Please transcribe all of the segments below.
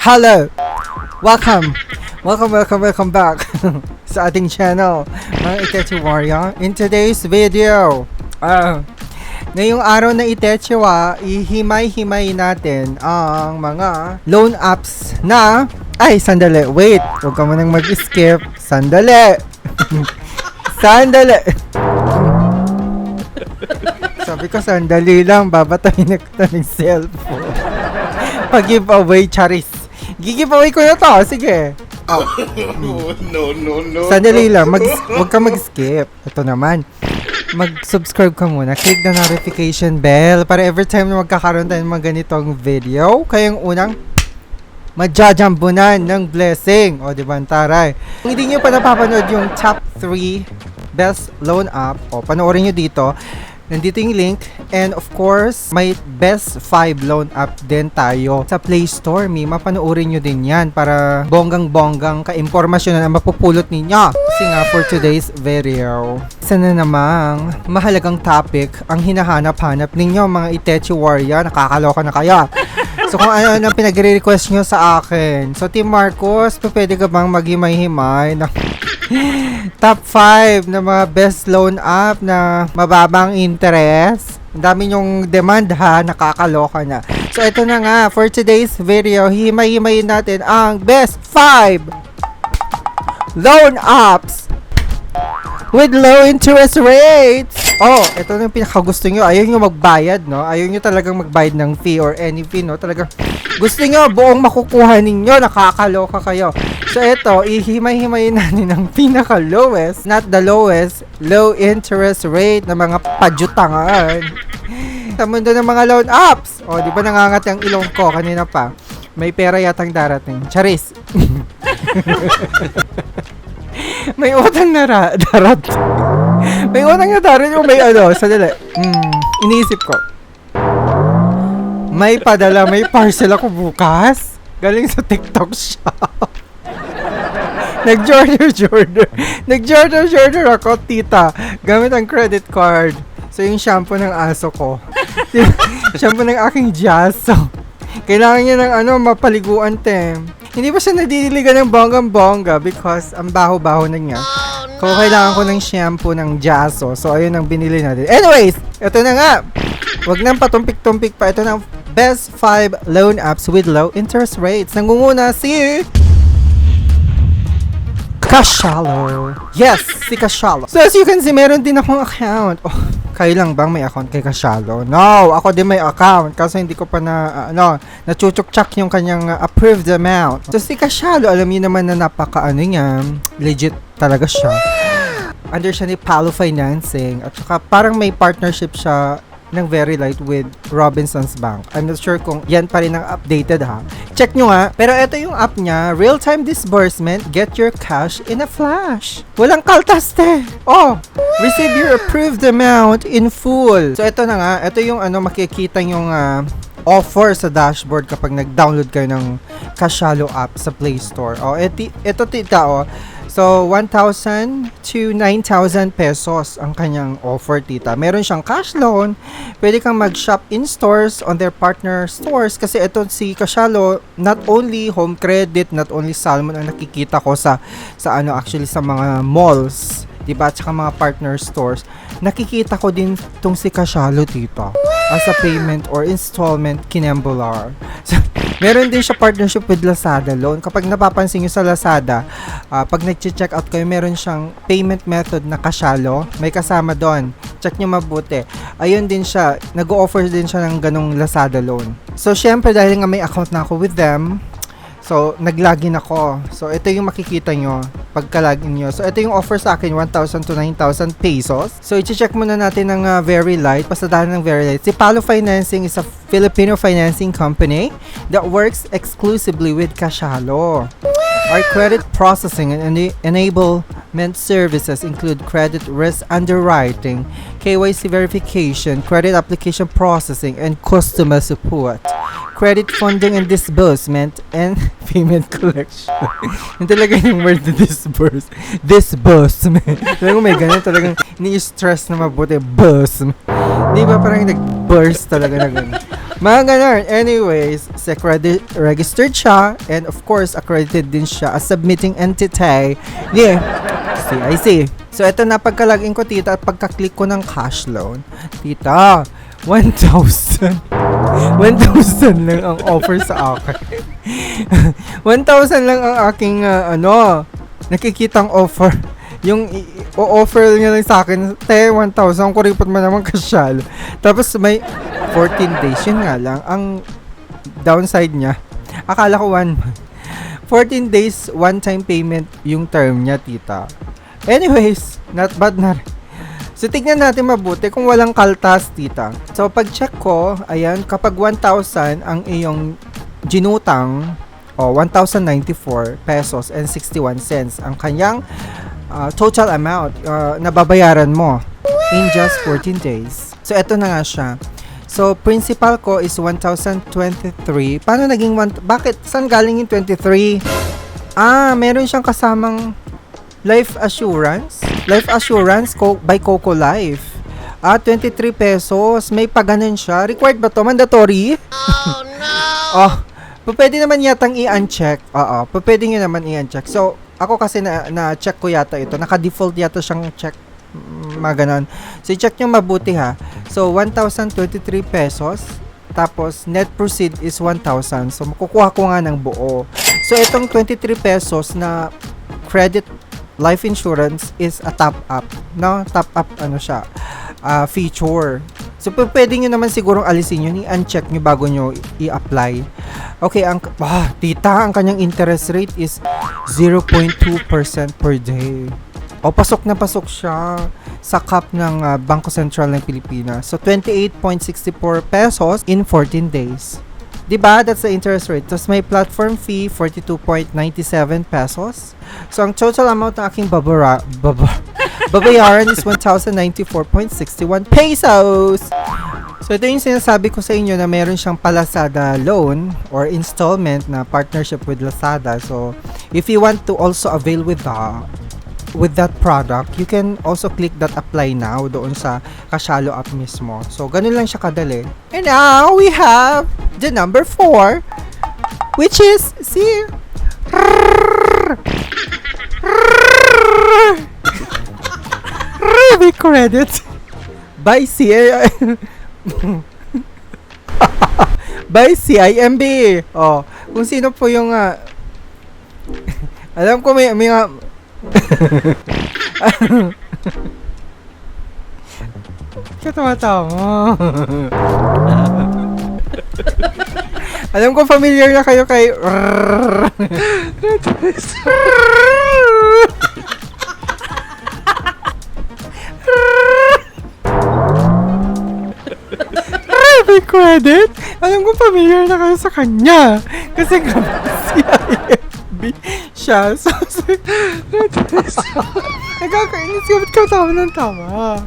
Hello! Welcome back sa ating channel, mga Itechi Warrior. In today's video, ngayong araw na Itechiwa, ihimay-himay natin ang mga loan apps na... Ay, sandali, wait! Huwag ka munang mag-skip. Sandali! Sandali! Sabi ko, sandali lang, babatayin na kita ng cellphone. Pag-giveaway, charis. Giveaway ko na to, sige. Oh. No. Sandali lang, huwag ka mag-skip. Ito naman. Mag-subscribe ka muna. Click the notification bell para every time na magkakaroon tayo ng mga ganitong video, kayong unang madjajambunan ng blessing. O, diba, taray. Kung hindi nyo pa napapanood yung top 3 best loan app, o, panoorin nyo dito. Nandito yung link. And of course, may best 5 loan app din tayo sa Play Store. Mapanoorin nyo din yan para bonggang-bonggang ka-impormasyon na mapupulot ninyo. Kasi nga for today's video, isa na namang mahalagang topic ang hinahanap-hanap ninyo mga Itechi Warrior. Nakakaloka na kaya. So kung ano ang pinag-request nyo sa akin. So Team Marcos, pwede ka bang maghimay-himay ng top 5 na mga best loan app na mababang interest? Ang dami yung demand ha, nakakaloka na. So ito na nga, for today's video, himay-himayin natin ang best 5 loan apps with low interest rates. Oh, ito na yung pinakagusto nyo. Ayaw nyo magbayad, no? Ayaw nyo talagang magbayad ng fee or any fee, no? Talagang gusto nyo buong makukuha ninyo. Nakakaloka kayo. So, ito, ihimay-himayin natin ang pinaka-lowest, not the lowest, low interest rate na mga padyutangan sa mundo ng mga loan apps. Oh, di ba nangangat yung ilong ko kanina pa? May pera yatang darating. Charis. May utang na darat. May utang na darat o may ano, sadali. Iniisip ko. May padala, may parcel ako bukas. Galing sa TikTok shop. Nag-order ako, tita. Gamit ang credit card. So, yung shampoo ng aso ko. Shampoo ng aking Jaso. Kailangan niya ng mapaliguan, te. Hindi pa siya nadidiligan ng bonggang-bongga because ang baho-baho na niya. Kung kailangan ko ng shampoo ng Jaso. So, ayun ang binili natin. Anyways, ito na nga. Huwag nang patumpik-tumpik pa. Ito na ang best 5 loan apps with low interest rates. Nangunguna si... Kashalo. Yes, si Kashalo. So, as you can see, meron din akong account. Oh, kayo lang bang may account kay Kashalo? No, ako din may account kasi hindi ko pa nachuchuk-chak yung kanyang approved amount. So, si Kashalo, alam niyo naman na niya, legit talaga siya. Under siya ni Palo Financing at saka parang may partnership siya ng very light with Robinsons Bank. I'm not sure kung yan pa rin ang updated ha. Check nyo nga. Pero ito yung app niya, real-time disbursement, get your cash in a flash. Walang kaltaste. Oh, receive your approved amount in full. So ito na nga, ito yung makikita yung offer sa dashboard kapag nag-download kayo ng Kashalo app sa Play Store. Oh, ito tita, oh. So, 1,000 to 9,000 pesos ang kanyang offer, tita. Meron siyang cash loan. Pwede kang mag-shop in stores on their partner stores. Kasi ito si Kashalo, not only home credit, not only Salmon ang nakikita ko sa actually sa mga malls, diba? At saka mga partner stores. Nakikita ko din tong si Kashalo, tita. As a payment or installment kinembular. So, meron din siya partnership with Lazada Loan. Kapag napapansin nyo sa Lazada, pag nag-check out kayo, meron siyang payment method na Kashalo. May kasama doon. Check nyo mabuti. Ayun din siya. Nag-o-offer din siya ng ganong Lazada Loan. So, syempre, dahil nga may account na ako with them, so, nag-login ako. So, ito yung makikita nyo pagka-login nyo. So, ito yung offer sa akin, 1,000 to 9,000 pesos. So, i-check muna natin ng very light. Pasadahan ng very light. Si Palo Financing is a Filipino financing company that works exclusively with Kashalo. Our credit processing and enablement services include credit risk underwriting, KYC verification, credit application processing, and customer support. Credit funding and disbursement, and payment collection. Yung talaga yung word na disburse. Disbursement. Talagang may ganun, talagang ni-stress na mabuti. Burst. Di ba parang nag-burst talaga na ganun. Mga ganun. Anyways, registered siya and of course, accredited din siya as submitting entity. Yeah. CIC. So, ito na pagka-login ko, tita, at pagka-click ko ng cash loan. Tita, 1,000. 1,000 lang ang offer sa akin. 1,000 lang ang aking, nakikitang offer. Yung o-offer niya lang sa akin, 1,000, kuripot mo naman kasyal. Tapos may 14 days, yun nga lang. Ang downside niya, akala ko 1 month. 14 days, one-time payment yung term niya, tita. Anyways, not bad na rin. So, tignan natin mabuti kung walang kaltas, tita. So, pag-check ko, ayan, kapag 1,000 ang iyong ginutang, 1,094 pesos and 61 cents ang kanyang total amount na babayaran mo in just 14 days. So, eto na nga siya. So, principal ko is 1,023. Paano naging bakit? Saan galing yung 23? Meron siyang kasamang life assurance. Life assurance by Coco Life. 23 pesos. May paganan siya. Required ba to? Mandatory? Oh, no! Pwede naman yatang i-uncheck. Pwede nyo naman i-uncheck. So, ako kasi na-check ko yata ito. Naka-default yata siyang check. Mga ganon. So, i-check nyo mabuti ha. So, 1,023 pesos. Tapos, net proceed is 1,000. So, makukuha ko nga ng buo. So, itong 23 pesos na credit life insurance is a top-up. No? Top-up, siya. Feature. So, pwede nyo naman sigurong alisin yun. I-uncheck nyo bago nyo i-apply. Okay, tita, ang kanyang interest rate is 0.2% per day. Pasok na pasok siya sa cap ng Bangko Sentral ng Pilipinas. So, 28.64 pesos in 14 days. Diba? That's the interest rate. Tapos may platform fee, 42.97 pesos. So, ang total amount na aking babayaran is 1,094.61 pesos. So, ito yung sinasabi ko sa inyo na meron siyang Lazada loan or installment na partnership with Lazada. So, if you want to also avail with that product, you can also click that apply now doon sa Kashalo app mismo. So, ganun lang siya kadali. And now, we have the number 4, which is Revi Credit by by CIMB. Kung sino po yung alam ko may Katawa-tawa. Alam ko familiar na kayo kay Revi Credit. Alam ko familiar na kayo sa kanya. Kasi CIMB siya. So, nagkakainis ka. Ba't ka tawa ng tawa?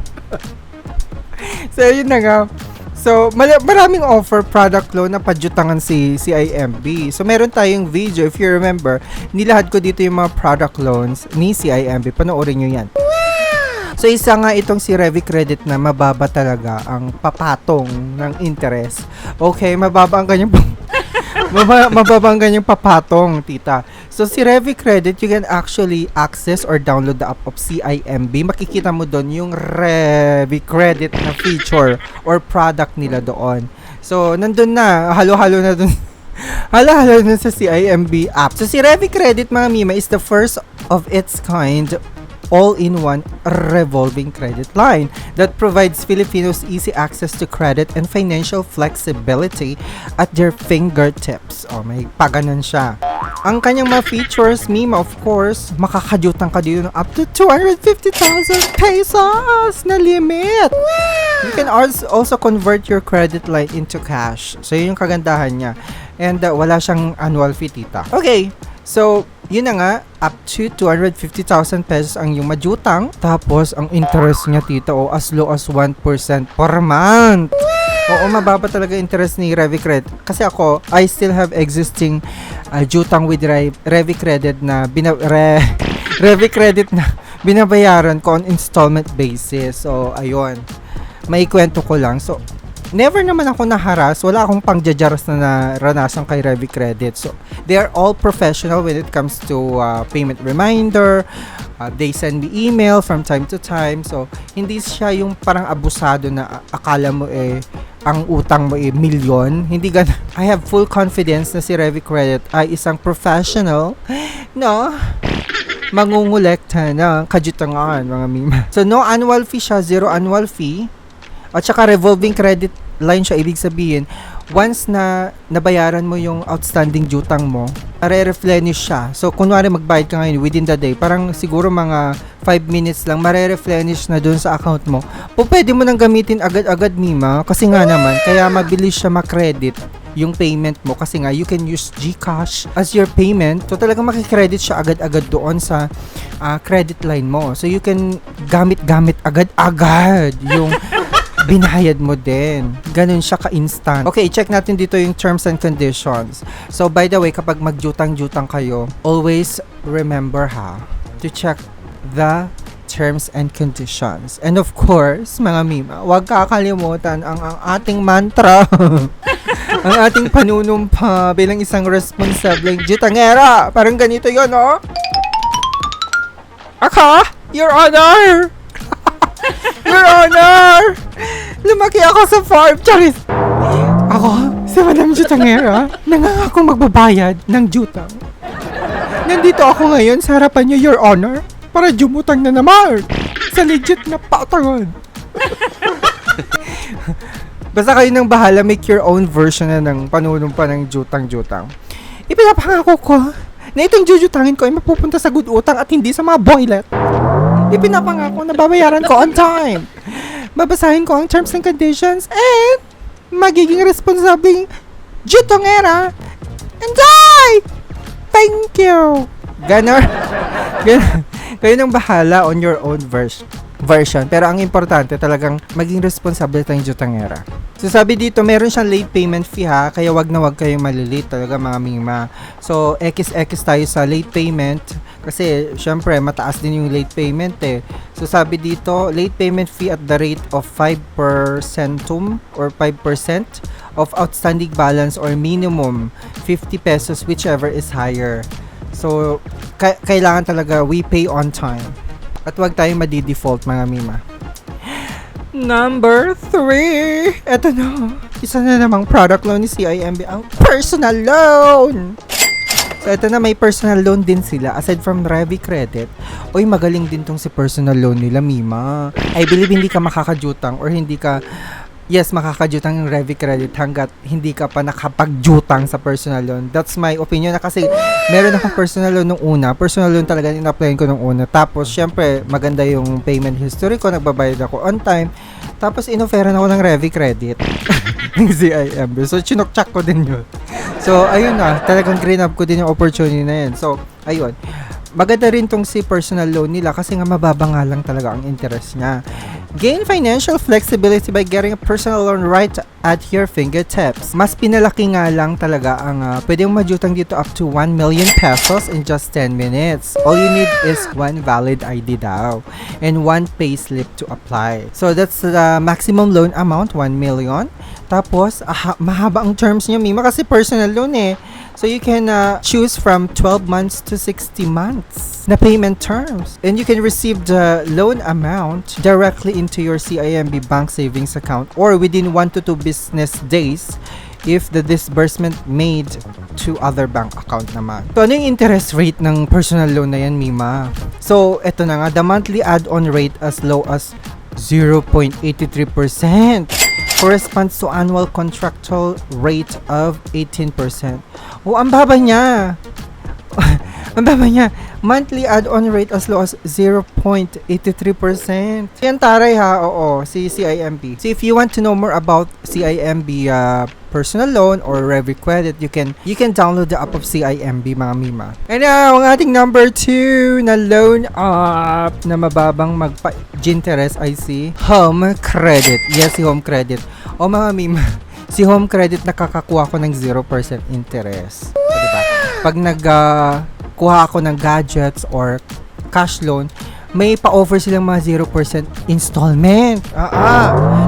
So, yun na nga. So, maraming offer product loan na padyutangan si CIMB. So, meron tayong video. If you remember, nilahad ko dito yung mga product loans ni CIMB. Panoorin nyo yan. So, isa nga itong si Revi Credit na mababa talaga ang papatong ng interest. Okay, mababa ang kanyang mababa ang kanyang papatong, tita. So, si Revi Credit, you can actually access or download the app of CIMB. Makikita mo doon yung Revi Credit na feature or product nila doon. So, nandun na. Halo-halo na doon. Halo-halo na sa CIMB app. So, si Revi Credit, mga mima, is the first of its kind all-in-one revolving credit line that provides Filipinos easy access to credit and financial flexibility at their fingertips. May paganan siya. Ang kanyang mga features, Mima, of course, makakadyutang ka dito ng up to 250,000 pesos na limit. You can also convert your credit line into cash. So, yun yung kagandahan niya. And wala siyang annual fee, tita. Okay. So, yun na nga, up to 250,000 pesos ang yung majutang. Tapos, ang interest niya, tita, as low as 1% per month. Oo, mababa talaga interest ni Revi Credit. Kasi ako, I still have existing jutang with Revi Credit na Revi Credit na binabayaran ko on installment basis. So, ayun. May kwento ko lang. So, never naman ako naharas. Wala akong pangjajaras na naranasan kay Revi Credit. So, they are all professional when it comes to payment reminder. They send me email from time to time. So, hindi siya yung parang abusado na akala mo ang utang mo milyon. Hindi ganun. I have full confidence na si Revi Credit ay isang professional, no? Mangungulekta ng kajutangan, mga mima. So, no annual fee siya, 0 annual fee. At saka revolving credit line siya, ibig sabihin, once na nabayaran mo yung outstanding jutang mo, mare-replenish siya. So, kunwari magbayad ka ngayon within the day, parang siguro mga 5 minutes lang, mare-replenish na dun sa account mo. Pwede mo nang gamitin agad-agad, mima, kasi nga naman, kaya mabilis siya makredit yung payment mo kasi nga you can use GCash as your payment. So talagang makikredit siya agad-agad doon sa credit line mo. So you can gamit-gamit agad-agad yung binayad mo din. Ganun siya ka-instant. Okay, check natin dito yung terms and conditions. So by the way, kapag magjutang-jutang kayo, always remember to check the terms and conditions. And of course, mga mima, huwag kakalimutan ang ating mantra. Ang ating panunumpa bilang isang responsableng jutangera. Parang ganito yun, oh. Aka, Your Honor! Your Honor! Lumaki ako sa farm, charis! Ako, si Madam Jutangera, nangangakong magbabayad ng jutang. Nandito ako ngayon sa harapan niyo, Your Honor, para jumutang na naman sa legit na patangan. Basta kayo nang bahala, make your own version na ng panunumpa ng jutang-jutang. Ipinapangako ko na itong jujutangin ko ay mapupunta sa good utang at hindi sa mga boylet. Ipinapangako na babayaran ko on time. Babasahin ko ang terms and conditions and magiging responsabling jutongera. And I! Thank you! Ganon. Kayo nang bahala on your own version. Pero ang importante talagang maging responsable tayong jutangera. So sabi dito, meron siyang late payment fee kaya wag na wag kayong malilate talaga, mga mima. So XX tayo sa late payment kasi syempre mataas din yung late payment So sabi dito, late payment fee at the rate of 5% or 5% of outstanding balance or minimum 50 pesos whichever is higher. So kailangan talaga we pay on time. At wag tayong madi-default, mga mima. Number 3. Eto na. Isa na namang product loan ni CIMB, ang personal loan. So, eto na, may personal loan din sila. Aside from Revi Credit, magaling din tong si personal loan nila, mima. I believe hindi ka makakajutang or hindi ka makakajutang ng Revi Credit hanggat hindi ka pa nakapagjutang sa personal loan. That's my opinion na kasi meron akong personal loan nung una. Personal loan talaga in-applyan ko nung una. Tapos, syempre, maganda yung payment history ko. Nagbabayad ako on time. Tapos, inoferan ako ng Revi Credit ng CIMB. So, chinokchak ko din yun. So, ayun na. Talagang green up ko din yung opportunity na yun. So, ayun. Maganda rin tong si personal loan nila kasi nga mababa nga lang talaga ang interest niya. Gain financial flexibility by getting a personal loan right at your fingertips. Mas pinalaki nga lang talaga ang pwede mong majutang dito up to 1 million pesos in just 10 minutes. All you need is one valid ID daw and one payslip to apply. So that's the maximum loan amount, 1 million. Tapos, mahaba ang terms niya, mima, kasi personal loan So you can choose from 12 months to 60 months na payment terms. And you can receive the loan amount directly into your CIMB bank savings account or within 1 to 2 business days if the disbursement made to other bank account naman. So ano yung interest rate ng personal loan na yan, mima? So eto na nga, the monthly add-on rate as low as 0.83% corresponds to annual contractual rate of 18%. Ang baba niya. Ang baba niya. Monthly add-on rate as low as 0.83%. Yan taray oo, si CIMB. So if you want to know more about CIMB personal loan or Revi Credit, you can download the app of CIMB, mga mima. And now, ang ating number 2 na loan app na mababang magpa-interest ay si Home Credit. Yes, si Home Credit. Mga mima, si Home Credit nakakakuha ko ng 0% interest. So, diba? Pag nagkuha ako ng gadgets or cash loan, may pa-offer silang mga 0% installment.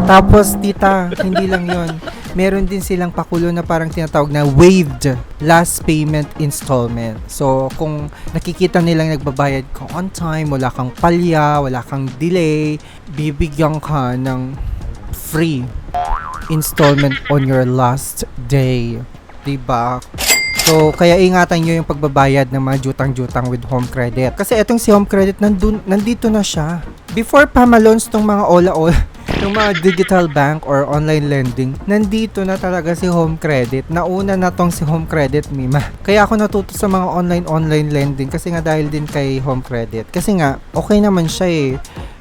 Tapos, tita, hindi lang yon. Meron din silang pakulo na parang tinatawag na waived last payment installment. So, kung nakikita nilang nagbabayad ka on time, wala kang palya, wala kang delay, bibigyan ka ng free installment on your last day. Diba? So, kaya ingatan nyo yung pagbabayad ng mga jutang-jutang with Home Credit. Kasi etong si Home Credit, nandito na siya. Before pa ma-launch tong mga ola-ola, yung mga digital bank or online lending, nandito na talaga si Home Credit. Nauna na tong si Home Credit, Mima. Kaya ako natuto sa mga online lending kasi nga dahil din kay Home Credit. Kasi nga, okay naman siya eh.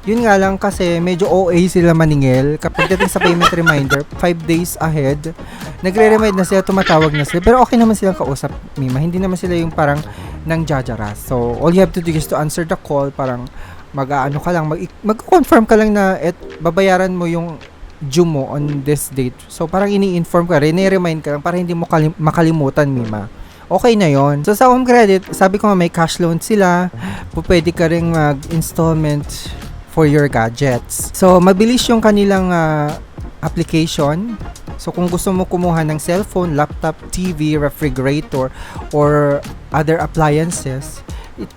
Yun nga lang kasi medyo OA sila maningil. Kapag dating sa payment reminder, 5 days ahead, nagre-remind na sila, tumatawag na sila. Pero okay naman silang kausap, Mima. Hindi naman sila yung parang nang jajaras. So, all you have to do is to answer the call, parang mag-confirm ka lang na babayaran mo yung due mo on this date. So, parang ini-inform ka rin, i-remind ka lang para hindi mo makalimutan, Mima. Okay na yon. So, sa Home Credit, sabi ko nga may cash loan sila. Pwede ka rin mag-installment for your gadgets. So, mabilis yung kanilang application. So, kung gusto mo kumuha ng cellphone, laptop, TV, refrigerator, or other appliances,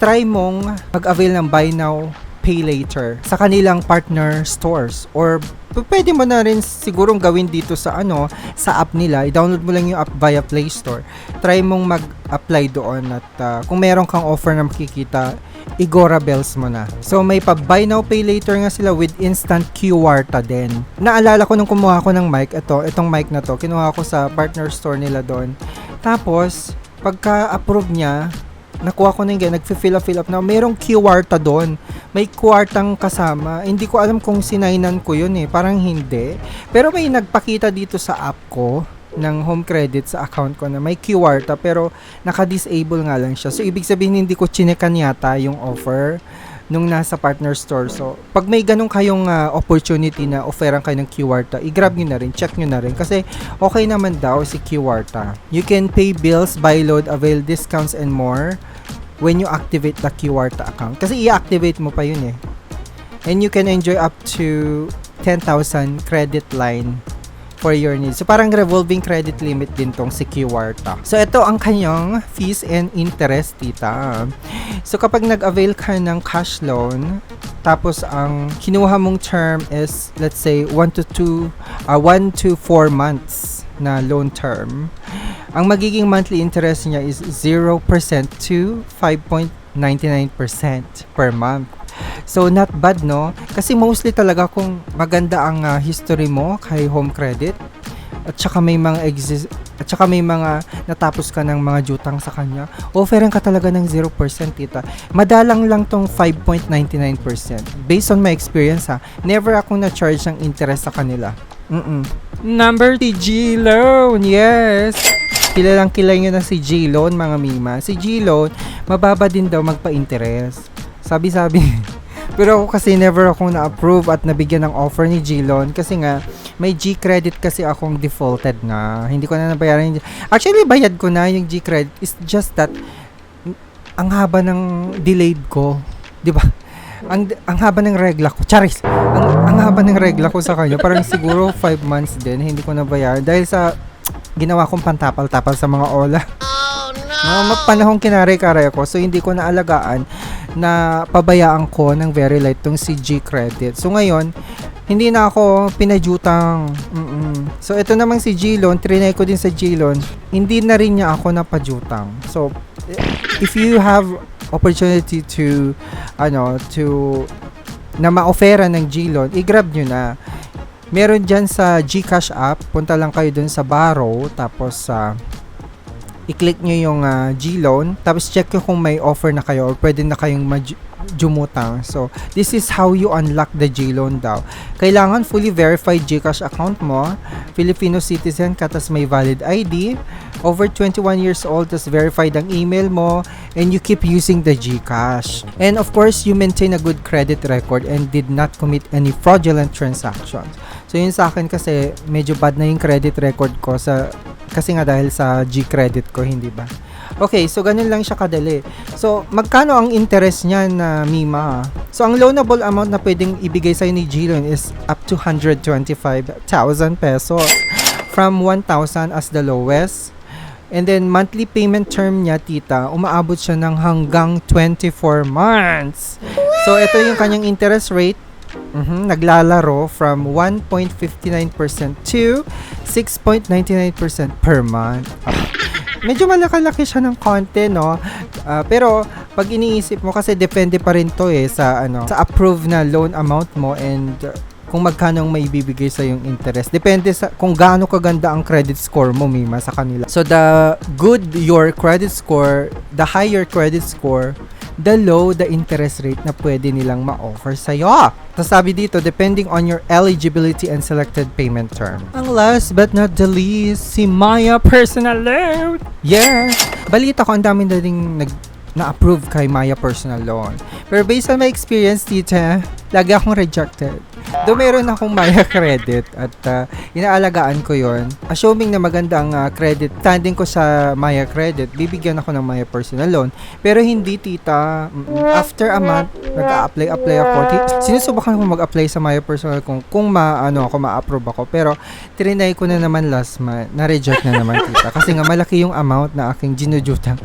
try mong mag-avail ng buy now, pay later sa kanilang partner stores, or pwede mo na rin sigurong gawin dito sa sa app nila. I-download mo lang yung app via Play Store. Try mong mag-apply doon at kung meron kang offer na makikita, Igora bells mo na. So may pa buy now pay later nga sila with instant QR din. Naalala ko nung kumuha ko ng mic, itong mic na to, kinuha ko sa partner store nila doon. Tapos pagka-approve niya, nakuha ko na yung nag-fill up na merong QR doon. May kwartang kasama. Hindi ko alam kung sinainan ko yun eh. Parang hindi. Pero may nagpakita dito sa app ko ng Home Credit sa account ko na may QR pero naka-disable nga lang siya. So, ibig sabihin hindi ko chinekan yata yung offer nung nasa partner store. So, pag may ganun kayong opportunity na offeran kayo ng QR, i-grab nyo na rin, check nyo na rin. Kasi okay naman daw si QR. You can pay bills, buy load, avail discounts, and more when you activate the QR account. Kasi i-activate mo pa yun eh. And you can enjoy up to 10,000 credit line for your needs. So, parang revolving credit limit din tong si QR. So, ito ang kanyang fees and interest, tita. So, kapag nag-avail ka ng cash loan, tapos ang kinuha mong term is, let's say, 1 to 4 months na loan term, ang magiging monthly interest niya is 0% to 5.99% per month. So, not bad, no? Kasi mostly talaga kung maganda ang history mo kay Home Credit at saka may mga natapos ka ng mga jutang sa kanya, offeran ka talaga ng 0%, tita. Madalang lang tong 5.99%. Based on my experience, never akong na-charge ng interest sa kanila. Number si G-Loan, yes! Kilalang nyo na si G-Loan, mga Mima. Si G-Loan, mababa din daw magpa-interest. Sabi. Pero ako kasi never akong na-approve at nabigyan ng offer ni G-Loan kasi nga may G-credit kasi akong defaulted na. Hindi ko na nabayaran. Actually, bayad ko na yung G-credit. It's just that ang haba ng delayed ko. 'Di ba? Ang haba ng regla ko. Charis. Ang haba ng regla ko sa kanya. Parang siguro 5 months din hindi ko nabayaran dahil sa ginawa kong pantapal-tapal sa mga ola. Panahong kinare-kare ako, so hindi ko naalagaan na pabayaan ko ng very light tong si G-Credit. So ngayon, hindi na ako pinajutang. So ito namang si G-Loan, trinay ko din sa G-Loan, hindi na rin niya ako napajutang. So if you have opportunity to na ma-offera ng G-Loan, i-grab nyo na. Meron dyan sa GCash app, punta lang kayo dun sa Borrow, tapos i-click nyo yung G-Loan, tapos check nyo kung may offer na kayo or pwede na kayong jumutang. So, this is how you unlock the G-Loan daw. Kailangan fully verified GCash account mo, Filipino citizen ka, tas may valid ID, over 21 years old, tas verified ang email mo, and you keep using the GCash. And of course, you maintain a good credit record and did not commit any fraudulent transactions. So, yun sa akin kasi medyo bad na yung credit record ko kasi nga dahil sa G-credit ko, hindi ba? Okay, so ganun lang siya kadali. So, magkano ang interest niya na Mima? So, ang loanable amount na pwedeng ibigay sa'yo ni G-Loan is up to 125,000 pesos from 1,000 as the lowest. And then, monthly payment term niya, tita, umaabot siya ng hanggang 24 months. So, ito yung kanyang interest rate. Naglalaro from 1.59% to 6.99% per month. Medyo malaki-laki siya ng konti, no? Pero pag iniisip mo, kasi depende pa rin to sa approved na loan amount mo and kung magkano ang maibibigay sa yung interest. Depende sa kung gaano kaganda ang credit score mo, Mima, sa kanila. So the good your credit score, the higher credit score, the low the interest rate na pwede nilang ma-offer sa'yo. Tapos sabi dito, depending on your eligibility and selected payment term. Ang last but not the least, si Maya Personal Loan. Yes! Balita ko, ang dami na rin na-approve kay Maya Personal Loan. Pero based on my experience, tita, lagi akong rejected. Doon meron akong Maya credit at inaalagaan ko yon. Assuming na maganda ang credit standing ko sa Maya credit, bibigyan ako ng Maya Personal Loan. Pero hindi, tita. After a month, nag-a-apply ako. Sinusubukan ko mag-apply sa Maya Personal kung ma-approve ako. Pero trinay ko na naman last month. Na-reject na naman, tita. Kasi nga malaki yung amount na aking ginujutang.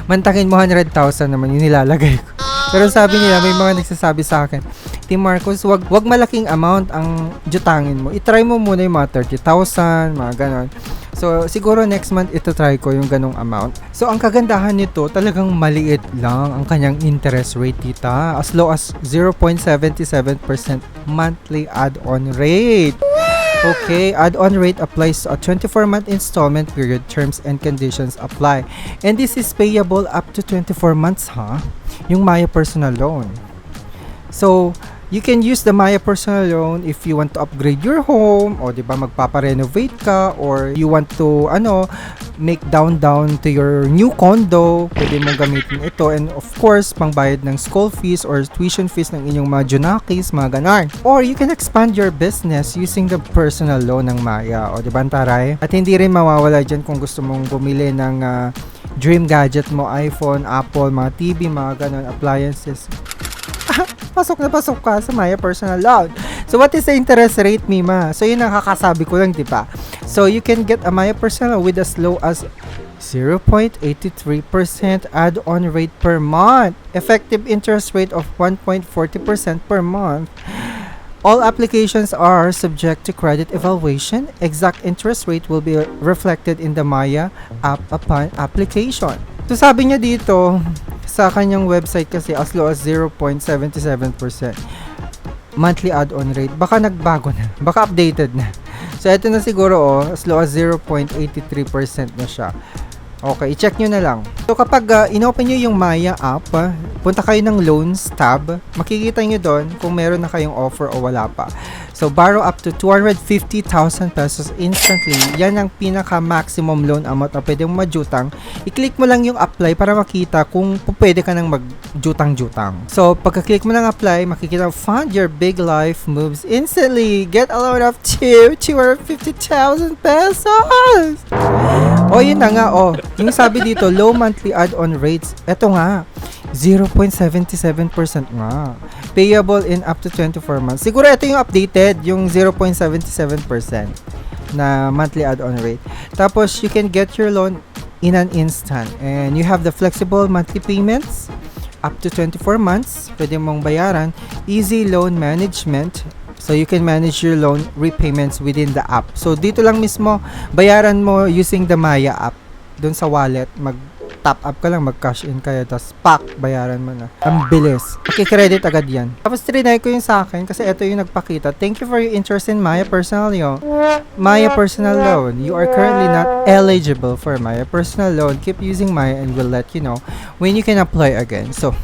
Mantakin mo 100,000 naman yung nilalagay ko. Pero sabi nila, may mga nagsasabi sa akin, Team Marcos, wag malaking amount ang jutangin mo. I-try mo muna yung mga 30,000, mga ganon. So, siguro next month ito-try ko yung ganong amount. So, ang kagandahan nito, talagang maliit lang ang kanyang interest rate, tita. As low as 0.77% monthly add-on rate. Okay, add-on rate applies to a 24-month installment period. Terms and conditions apply. And this is payable up to 24 months, yung Maya Personal Loan. So, you can use the Maya Personal Loan if you want to upgrade your home, o diba magpapa-renovate ka, or you want to make down to your new condo. Pwede mong gamitin ito, and of course pangbayad ng school fees or tuition fees ng inyong mga junakis, mga ganon. Or you can expand your business using the personal loan ng Maya, o diba taray? At hindi rin mawawala dyan kung gusto mong bumili ng dream gadget mo, iPhone, Apple, mga TV, mga ganon, appliances. Pasok na pasok ka sa Maya Personal Loan. So, what is the interest rate, Mima? So, yun ang kakasabi ko lang, diba? So, you can get a Maya Personal Loan with as low as 0.83% add-on rate per month. Effective interest rate of 1.40% per month. All applications are subject to credit evaluation. Exact interest rate will be reflected in the Maya app upon application. So, sabi niya dito, sa kanyang website kasi as low as 0.77% monthly add-on rate. Baka nagbago na. Baka updated na. So, ito na siguro, as low as 0.83% na siya. Okay, i-check nyo na lang. So, kapag inopen nyo yung Maya app, punta kayo ng loans tab, makikita nyo doon kung meron na kayong offer o wala pa. So, borrow up to 250,000 pesos instantly. Yan ang pinaka-maximum loan amount na pwede mong majutang. I-click mo lang yung apply para makita kung pwede ka nang magjutang-jutang. So, pagka-click mo ng apply, makikita fund your big life moves instantly. Get a loan of 250,000 pesos! O, yun na nga, yung sabi dito, low monthly add-on rates, eto nga, 0.77% nga. Payable in up to 24 months. Siguro ito yung updated, yung 0.77% na monthly add-on rate. Tapos, you can get your loan in an instant. And you have the flexible monthly payments up to 24 months. Pwede mong bayaran. Easy loan management. So, you can manage your loan repayments within the app. So, dito lang mismo, bayaran mo using the Maya app. Doon sa wallet, mag-top up ka lang, mag-cash in kaya, tapos bayaran mo na. Ang bilis. Okay, credit agad yan. Tapos, trinay ko yung sa akin kasi ito yung nagpakita. Thank you for your interest in Maya Personal Loan. Maya Personal Loan. You are currently not eligible for Maya Personal Loan. Keep using Maya and we'll let you know when you can apply again. So,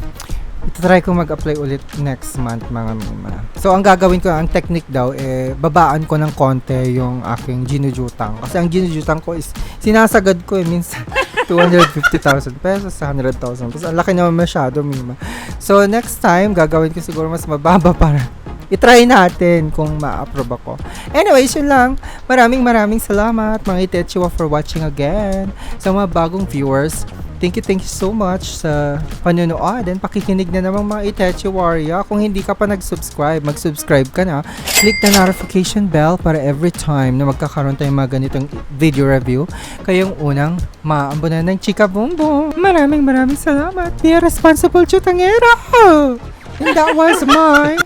try ko mag-apply ulit next month, mga Mima. So, ang gagawin ko, ang technique daw, babaan ko ng konti yung aking ginujutang. Kasi ang ginujutang ko is, sinasagad ko minsan 250,000 pesos sa 100,000 pesos. Ang laki naman masyado, Mima. So, next time, gagawin ko siguro mas mababa para I-try natin kung ma-approve ako. Anyways, yun lang. Maraming salamat mga Itechua for watching again. Sa mga bagong viewers, thank you so much sa panonood and pakikinig na naman mga Itechuaria. Kung hindi ka pa nag-subscribe, mag-subscribe ka na. Click the notification bell para every time na magkakaroon tayong mga ganitong video review, kayong unang maambunan ng Chika Boom Boom. Maraming salamat. Be a responsible chutangera. And that was my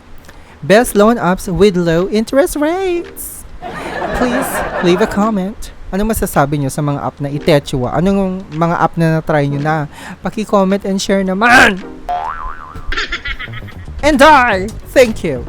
best loan apps with low interest rates. Please leave a comment. Ano masasabi nyo sa mga app na Itechua? Anong mga app na na-try nyo na? Paki-comment and share naman! And I thank you!